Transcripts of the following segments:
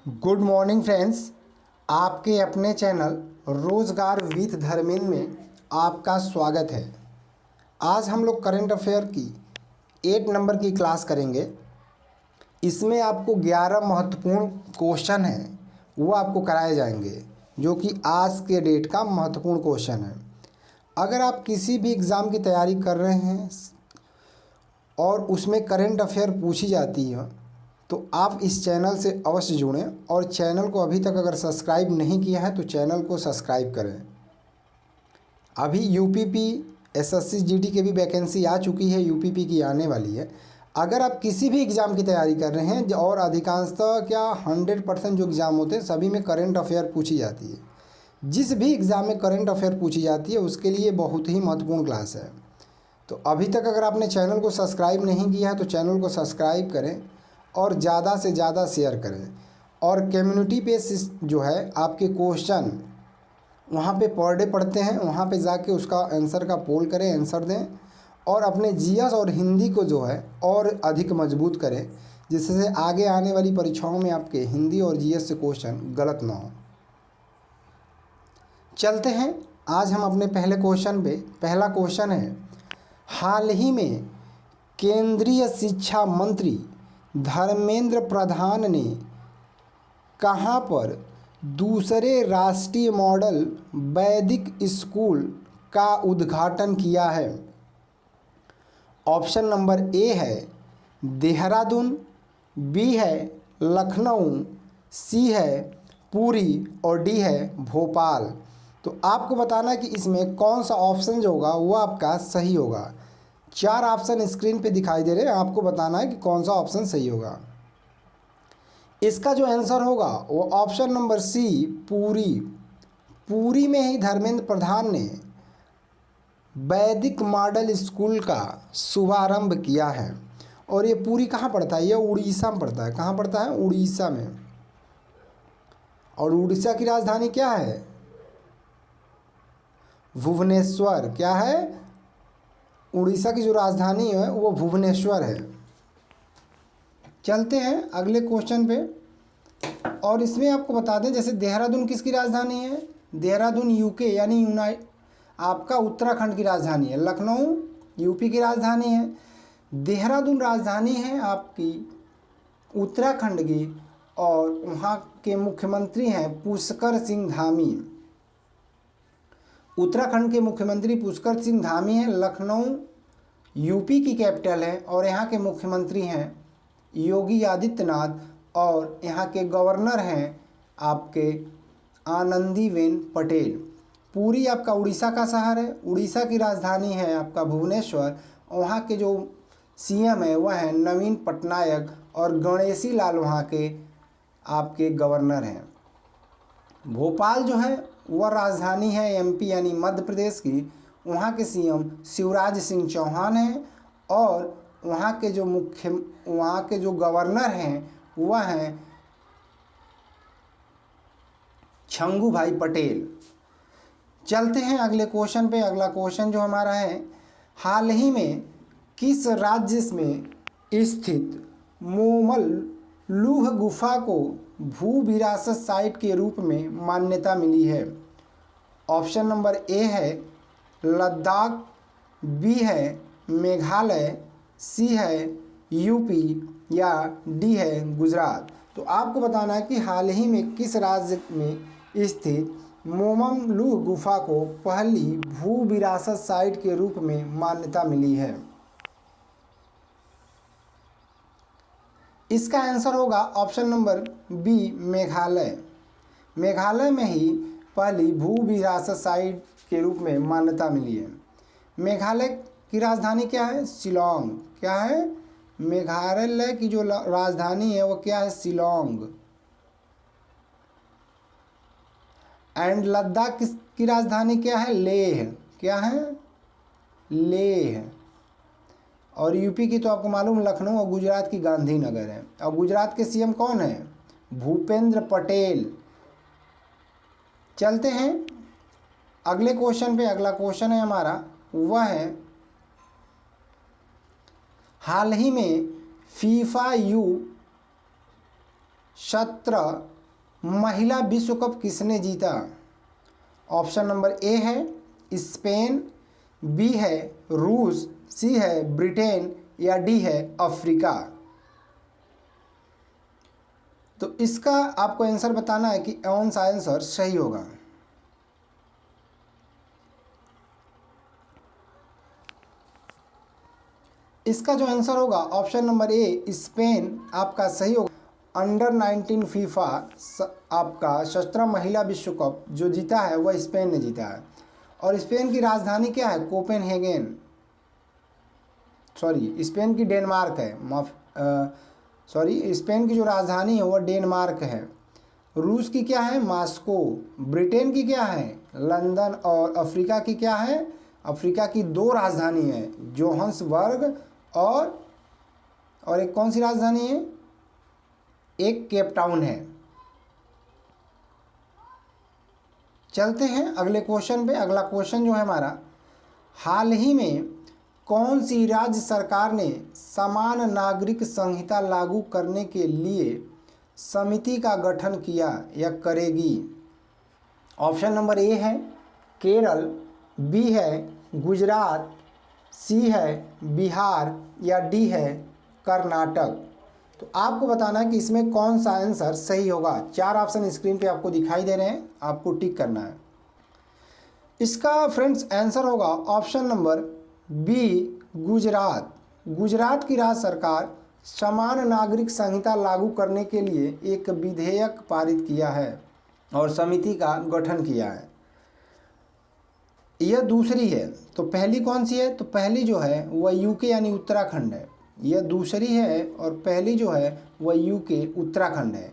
Good morning friends. आपके अपने channel रोज़गार विद धर्मेंद्र में आपका स्वागत है। आज हम लोग करंट अफेयर की 8 नंबर की क्लास करेंगे। इसमें आपको 11 महत्वपूर्ण क्वेश्चन हैं वो आपको कराए जाएंगे, जो कि आज के डेट का महत्वपूर्ण क्वेश्चन है। अगर आप किसी भी एग्ज़ाम की तैयारी कर रहे हैं और उसमें करंट अफेयर पूछी जाती है तो आप इस चैनल से अवश्य जुड़ें, और चैनल को अभी तक अगर सब्सक्राइब नहीं किया है तो चैनल को सब्सक्राइब करें। अभी यूपीपी एसएससी जीडी के भी वैकेंसी आ चुकी है, यूपीपी की आने वाली है। अगर आप किसी भी एग्ज़ाम की तैयारी कर रहे हैं, और अधिकांशतः क्या 100% जो एग्ज़ाम होते हैं सभी में करंट अफेयर पूछी जाती है, जिस भी एग्ज़ाम में करंट अफेयर पूछी जाती है उसके लिए बहुत ही महत्वपूर्ण क्लास है। तो अभी तक अगर आपने चैनल को सब्सक्राइब नहीं किया है तो चैनल को सब्सक्राइब करें और ज़्यादा से ज़्यादा शेयर करें। और कम्युनिटी पे जो है आपके क्वेश्चन वहाँ पे पर डे पढ़ते हैं, वहाँ पे जाके उसका आंसर का पोल करें, आंसर दें, और अपने जीएस और हिंदी को जो है और अधिक मजबूत करें, जिससे आगे आने वाली परीक्षाओं में आपके हिंदी और जीएस से क्वेश्चन गलत ना हो। चलते हैं आज हम अपने पहले क्वेश्चन पे। पहला क्वेश्चन है, हाल ही में केंद्रीय शिक्षा मंत्री धर्मेंद्र प्रधान ने कहां पर दूसरे राष्ट्रीय मॉडल वैदिक स्कूल का उद्घाटन किया है? ऑप्शन नंबर ए है देहरादून, बी है लखनऊ, सी है पुरी और डी है भोपाल। तो आपको बताना है कि इसमें कौन सा ऑप्शन जो होगा वो आपका सही होगा। 4 ऑप्शन स्क्रीन पे दिखाई दे रहे हैं, आपको बताना है कि कौन सा ऑप्शन सही होगा। इसका जो आंसर होगा वो option number C Puri. Puri में ही धर्मेंद्र प्रधान ने वैदिक मॉडल स्कूल का शुभारंभ किया है। और ये पुरी कहाँ पड़ता है? ये उड़ीसा में पड़ता है। कहाँ पड़ता है? उड़ीसा में। और उड़ीसा की राजधानी क्या है? भुवनेश्वर। क्या है? उड़ीसा की जो राजधानी है वो भुवनेश्वर है। चलते हैं अगले क्वेश्चन पे। और इसमें आपको बता दें, जैसे देहरादून किसकी राजधानी है? देहरादून यूके यानी आपका उत्तराखंड की राजधानी है। लखनऊ यूपी की राजधानी है। देहरादून राजधानी है आपकी उत्तराखंड की, और वहाँ के मुख्यमंत्री हैं पुष्कर सिंह धामी। उत्तराखंड के मुख्यमंत्री पुष्कर सिंह धामी हैं। लखनऊ यूपी की कैपिटल है और यहाँ के मुख्यमंत्री हैं योगी आदित्यनाथ, और यहाँ के गवर्नर हैं आपके आनंदीबेन पटेल। पुरी आपका उड़ीसा का शहर है। उड़ीसा की राजधानी है आपका भुवनेश्वर। वहाँ के जो सीएम है वह है नवीन पटनायक, और गणेशी लाल वहाँ के आपके गवर्नर हैं। भोपाल जो है वह राजधानी है एमपी यानी मध्य प्रदेश की। वहाँ के सीएम शिवराज सिंह चौहान हैं, और वहाँ के जो गवर्नर हैं वह हैं छंगू भाई पटेल। चलते हैं अगले क्वेश्चन पे। अगला क्वेश्चन जो हमारा है, हाल ही में किस राज्य में स्थित मोमलूह गुफा को भू विरासत साइट के रूप में मान्यता मिली है? ऑप्शन नंबर ए है लद्दाख, बी है मेघालय, सी है यूपी या डी है गुजरात। तो आपको बताना है कि हाल ही में किस राज्य में स्थित मोमलूह गुफा को पहली भू विरासत साइट के रूप में मान्यता मिली है। इसका आंसर होगा option number B Meghalaya. Meghalaya में ही पहली भू विरासत साइट के रूप में मान्यता मिली है। मेघालय की राजधानी क्या है? शिलोंग। क्या है? मेघालय की जो राजधानी है वो क्या है? शिलोंग। एंड लद्दाख की राजधानी क्या है? लेह। क्या है? लेह। और यूपी की तो आपको मालूम लखनऊ, और गुजरात की गांधीनगर है। और गुजरात के सीएम कौन है? भूपेंद्र पटेल। चलते हैं अगले क्वेश्चन पे। अगला क्वेश्चन है हमारा वह है, हाल ही में फीफा महिला विश्व कप किसने जीता? ऑप्शन नंबर ए है स्पेन, बी है रूस, सी है ब्रिटेन या डी है अफ्रीका। तो इसका आपको आंसर बताना है कि कौन सा आंसर सही होगा। इसका जो आंसर होगा ऑप्शन नंबर ए स्पेन आपका सही होगा। अंडर 19 फीफा आपका 17 महिला विश्व कप जो जीता है वह स्पेन ने जीता है। और स्पेन की राजधानी क्या है? कोपेनहेगन। सॉरी, स्पेन की डेनमार्क है। स्पेन की जो राजधानी है वह डेनमार्क है। रूस की क्या है? मॉस्को। ब्रिटेन की क्या है? लंदन। और अफ्रीका की क्या है? अफ्रीका की 2 राजधानी है, जोहान्सबर्ग और एक कौन सी राजधानी है? एक केप टाउन है। चलते हैं अगले क्वेश्चन पे। अगला क्वेश्चन जो है हमारा, हाल ही में कौन सी राज्य सरकार ने समान नागरिक संहिता लागू करने के लिए समिति का गठन किया या करेगी? ऑप्शन नंबर ए है केरल, बी है गुजरात, सी है बिहार या डी है कर्नाटक। तो आपको बताना है कि इसमें कौन सा आंसर सही होगा। 4 ऑप्शन स्क्रीन पे आपको दिखाई दे रहे हैं, आपको टिक करना है। इसका फ्रेंड्स आंसर होगा option number B Gujarat. Gujarat की राज्य सरकार समान नागरिक संहिता लागू करने के लिए एक विधेयक पारित किया है और समिति का गठन किया है। यह दूसरी है। तो पहली कौन सी है? तो पहली जो है वह यूके यानी उत्तराखंड है। यह दूसरी है और पहली जो है वह यूके उत्तराखंड है।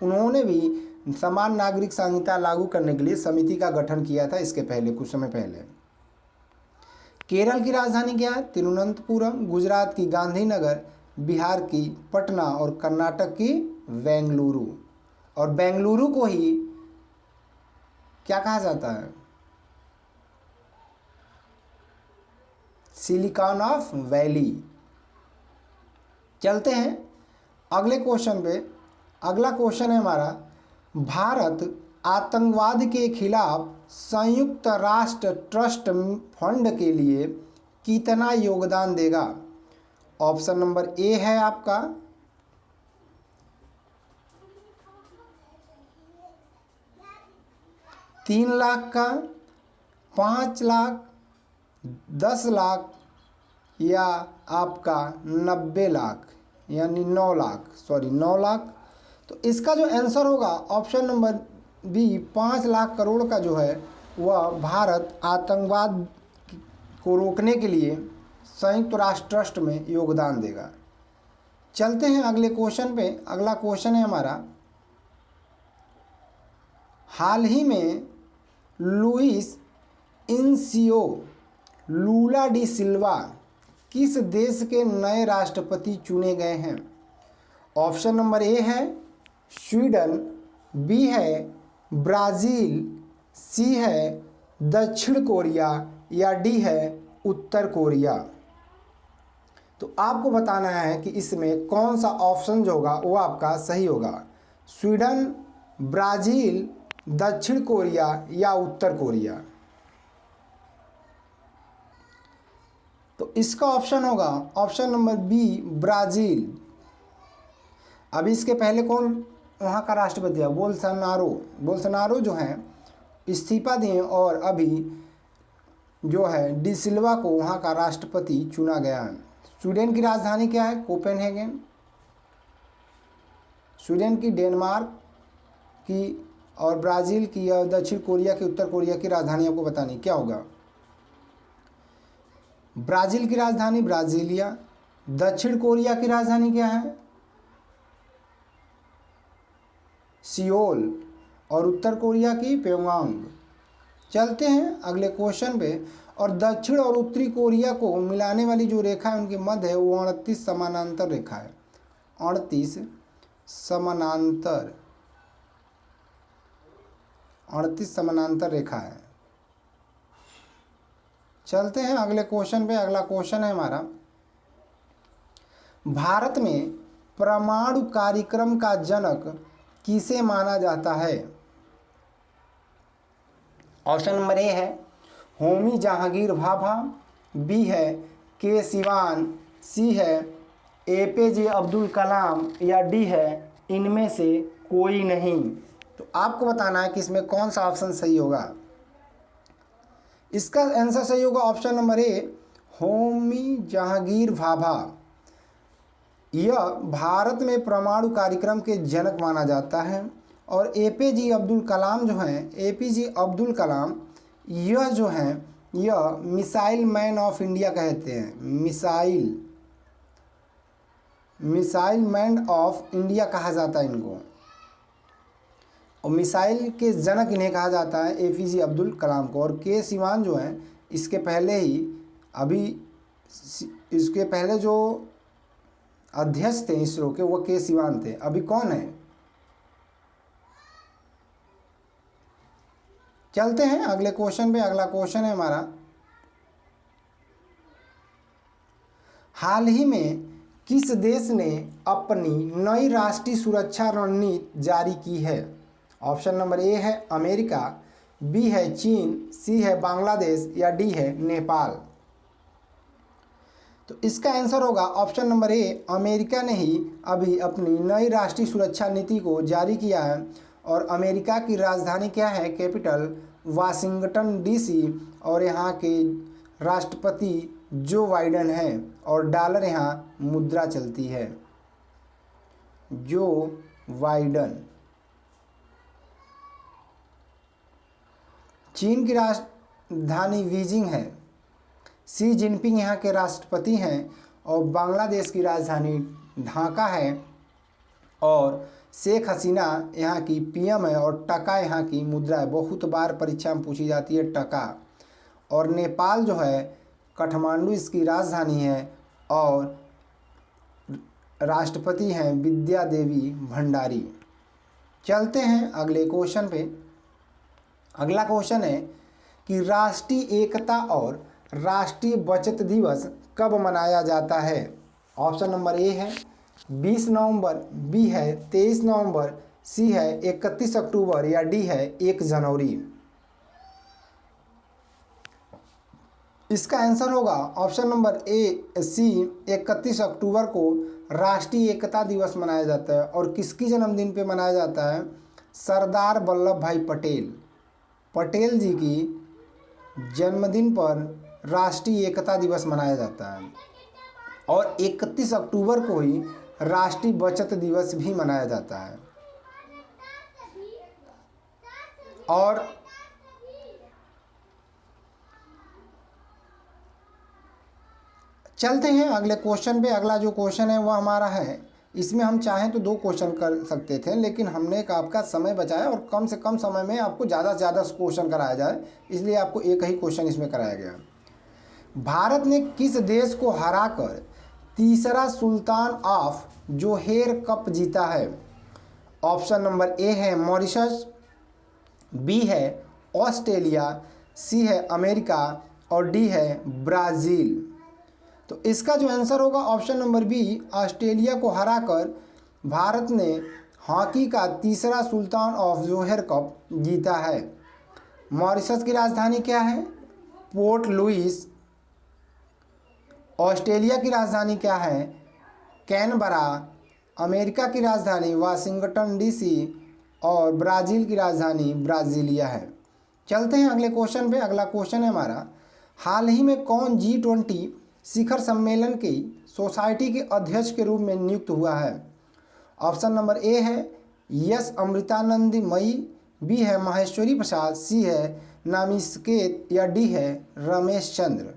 उन्होंने भी समान नागरिक संहिता लागू करने के लिए समिति का गठन किया था इसके पहले, कुछ समय पहले। केरल की राजधानी क्या है? तिरुवनंतपुरम। गुजरात की गांधीनगर, बिहार की पटना और कर्नाटक की बेंगलुरु। और बेंगलुरु को ही क्या कहा जाता है? Silicon of valley. चलते हैं अगले क्वेश्चन पे। अगला क्वेश्चन है हमारा, भारत आतंकवाद के खिलाफ संयुक्त राष्ट्र ट्रस्ट फंड के लिए कितना योगदान देगा? ऑप्शन नंबर ए है आपका 3 लाख का, 5 लाख, 10 लाख या आपका 90 लाख यानी 9 लाख, 9 लाख। तो इसका जो आंसर होगा option number B 5 lakh crore का जो है वह भारत आतंकवाद को रोकने के लिए संयुक्त राष्ट्र ट्रस्ट में योगदान देगा। चलते हैं अगले क्वेश्चन पे। अगला क्वेश्चन है हमारा, हाल ही में लुइस इनसियो लूला डी सिल्वा किस देश के नए राष्ट्रपति चुने गए हैं? ऑप्शन नंबर ए है स्वीडन, बी है ब्राज़ील, सी है दक्षिण कोरिया या डी है उत्तर कोरिया। तो आपको बताना है कि इसमें कौन सा ऑप्शन जो होगा वो आपका सही होगा। स्वीडन, ब्राज़ील, दक्षिण कोरिया या उत्तर कोरिया। तो इसका ऑप्शन होगा ऑप्शन नंबर बी ब्राज़ील। अभी इसके पहले कौन वहाँ का राष्ट्रपति है? बोल्सोनारो जो हैं इस्तीफा दिए और अभी जो है डी सिल्वा को वहाँ का राष्ट्रपति चुना गया है। स्वीडन की राजधानी क्या है? कोपेनहेगन। स्वीडन की, डेनमार्क की और ब्राज़ील की और दक्षिण कोरिया की, उत्तर कोरिया की राजधानी आपको बतानी क्या होगा। ब्राज़ील की राजधानी ब्राज़ीलिया, दक्षिण कोरिया की राजधानी क्या है? सियोल और उत्तर कोरिया की प्योंगयांग। चलते हैं अगले क्वेश्चन पे। और दक्षिण और उत्तरी कोरिया को मिलाने वाली जो रेखा है उनके मध्य है वो 38 समानांतर रेखा है। 38 समानांतर रेखा है। चलते हैं अगले क्वेश्चन पे। अगला क्वेश्चन है हमारा, भारत में परमाणु कार्यक्रम का जनक किसे माना जाता है? ऑप्शन नंबर ए है होमी जहांगीर भाभा, बी है के सिवान, सी है एपीजे अब्दुल कलाम या डी है इनमें से कोई नहीं। तो आपको बताना है कि इसमें कौन सा ऑप्शन सही होगा। इसका आंसर सही होगा option number A Homi Jahangir Bhabha. यह भारत में परमाणु कार्यक्रम के जनक माना जाता है। और एपीजे अब्दुल कलाम जो हैं, एपीजे अब्दुल कलाम यह जो हैं यह मिसाइल मैन ऑफ इंडिया कहते हैं। मिसाइल मैन ऑफ इंडिया कहा जाता है इनको, और मिसाइल के जनक इन्हें कहा जाता है एपीजे अब्दुल कलाम को। और के सिवान जो हैं इसके पहले जो अध्यक्ष थे इसरो के वो के सिवान थे। अभी कौन है? चलते हैं अगले क्वेश्चन पे। अगला क्वेश्चन है हमारा, हाल ही में किस देश ने अपनी नई राष्ट्रीय सुरक्षा रणनीति जारी की है? ऑप्शन नंबर ए है अमेरिका, बी है चीन, सी है बांग्लादेश या डी है नेपाल। तो इसका आंसर होगा ऑप्शन नंबर ए अमेरिका ने ही अभी अपनी नई राष्ट्रीय सुरक्षा नीति को जारी किया है। और अमेरिका की राजधानी क्या है? Capital Washington DC. और यहाँ के राष्ट्रपति जो बाइडेन है और डॉलर यहाँ मुद्रा चलती है। Joe Biden. चीन की राजधानी बीजिंग है, शी जिनपिंग यहाँ के राष्ट्रपति हैं। और बांग्लादेश की राजधानी ढाका है और शेख हसीना यहाँ की पीएम है। और टका यहाँ की मुद्रा है, बहुत बार परीक्षा में पूछी जाती है टका। और नेपाल जो है काठमांडू इसकी राजधानी है और राष्ट्रपति हैं विद्या देवी भंडारी। चलते हैं अगले क्वेश्चन पे। अगला क्वेश्चन है कि राष्ट्रीय एकता और राष्ट्रीय बचत दिवस कब मनाया जाता है? ऑप्शन नंबर ए है 20 नवंबर, बी है 23 नवंबर, सी है 31 अक्टूबर या डी है 1 जनवरी। इसका आंसर होगा ऑप्शन नंबर ए सी 31 अक्टूबर को राष्ट्रीय एकता दिवस मनाया जाता है। और किसकी जन्मदिन पे मनाया जाता है? सरदार वल्लभ भाई पटेल जी की जन्मदिन पर राष्ट्रीय एकता दिवस मनाया जाता है। और 31 अक्टूबर को ही राष्ट्रीय बचत दिवस भी मनाया जाता है। और चलते हैं अगले क्वेश्चन पे। अगला जो क्वेश्चन है वो हमारा है, इसमें हम चाहें तो 2 क्वेश्चन कर सकते थे, लेकिन हमने आपका समय बचाया और कम से कम समय में आपको ज़्यादा से ज़्यादा क्वेश्चन कराया जाए, इसलिए आपको एक ही क्वेश्चन इसमें कराया गया। भारत ने किस देश को हराकर तीसरा सुल्तान ऑफ जोहेर कप जीता है? ऑप्शन नंबर ए है मॉरिशस, बी है ऑस्ट्रेलिया, सी है अमेरिका और डी है ब्राज़ील। तो इसका जो आंसर होगा ऑप्शन नंबर बी, ऑस्ट्रेलिया को हराकर भारत ने हॉकी का तीसरा सुल्तान ऑफ जोहेर कप जीता है। मॉरिशस की राजधानी क्या है? Port Louis. ऑस्ट्रेलिया की राजधानी क्या है? कैनबरा। अमेरिका की राजधानी वाशिंगटन डीसी और ब्राज़ील की राजधानी ब्राज़ीलिया है। चलते हैं अगले क्वेश्चन पे। अगला क्वेश्चन है हमारा, हाल ही में कौन G20 शिखर सम्मेलन की सोसाइटी के अध्यक्ष के रूप में नियुक्त हुआ है? ऑप्शन नंबर ए है एस अमृतानंद मई, बी है माहेश्वरी प्रसाद, सी है नामिकेत या डी है रमेश चंद्र।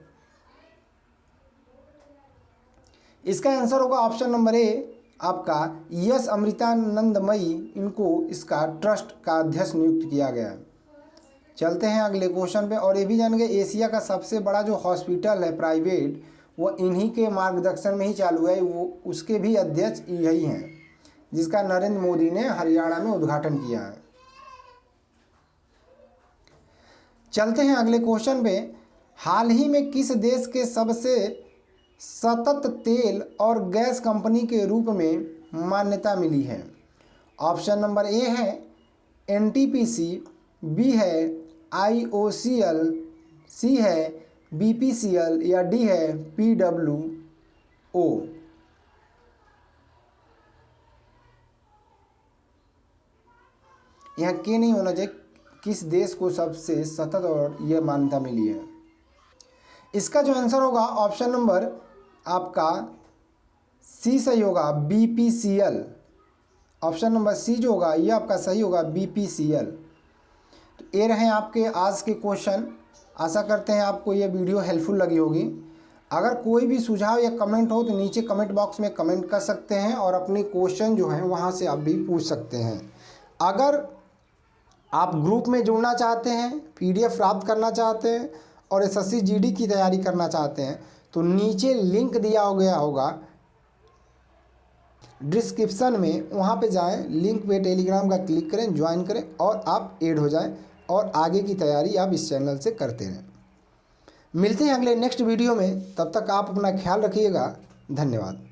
इसका आंसर होगा ऑप्शन नंबर ए आपका एस अमृतानंदमयी, इनको इसका ट्रस्ट का अध्यक्ष नियुक्त किया गया। चलते हैं अगले क्वेश्चन पे। और ये भी जान गए एशिया का सबसे बड़ा जो हॉस्पिटल है प्राइवेट, वो इन्हीं के मार्गदर्शन में ही चालू है, वो उसके भी अध्यक्ष यही हैं, जिसका नरेंद्र मोदी ने हरियाणा में उद्घाटन किया है। चलते हैं अगले क्वेश्चन पे। हाल ही में किस देश के सबसे सतत तेल और गैस कंपनी के रूप में मान्यता मिली है? ऑप्शन नंबर ए है NTPC, बी है IOCL, सी है BPCL या डी है PWO। यहाँ के नहीं होना चाहिए, किस देश को सबसे सतत और यह मान्यता मिली है? इसका जो आंसर होगा ऑप्शन नंबर आपका सी सही होगा, BPCL। ऑप्शन नंबर सी जो होगा ये आपका सही होगा, BPCL। तो ये रहे आपके आज के क्वेश्चन। आशा करते हैं आपको ये वीडियो हेल्पफुल लगी होगी। अगर कोई भी सुझाव या कमेंट हो तो नीचे कमेंट बॉक्स में कमेंट कर सकते हैं और अपने क्वेश्चन जो हैं वहाँ से आप भी पूछ सकते हैं। अगर आप ग्रुप में जुड़ना चाहते हैं, PDF प्राप्त करना चाहते हैं और SSC GD की तैयारी करना चाहते हैं तो नीचे लिंक दिया गया होगा डिस्क्रिप्शन में, वहाँ पे जाएं, लिंक पे टेलीग्राम का क्लिक करें, ज्वाइन करें और आप ऐड हो जाएं और आगे की तैयारी आप इस चैनल से करते रहें। मिलते हैं अगले नेक्स्ट वीडियो में, तब तक आप अपना ख्याल रखिएगा। धन्यवाद।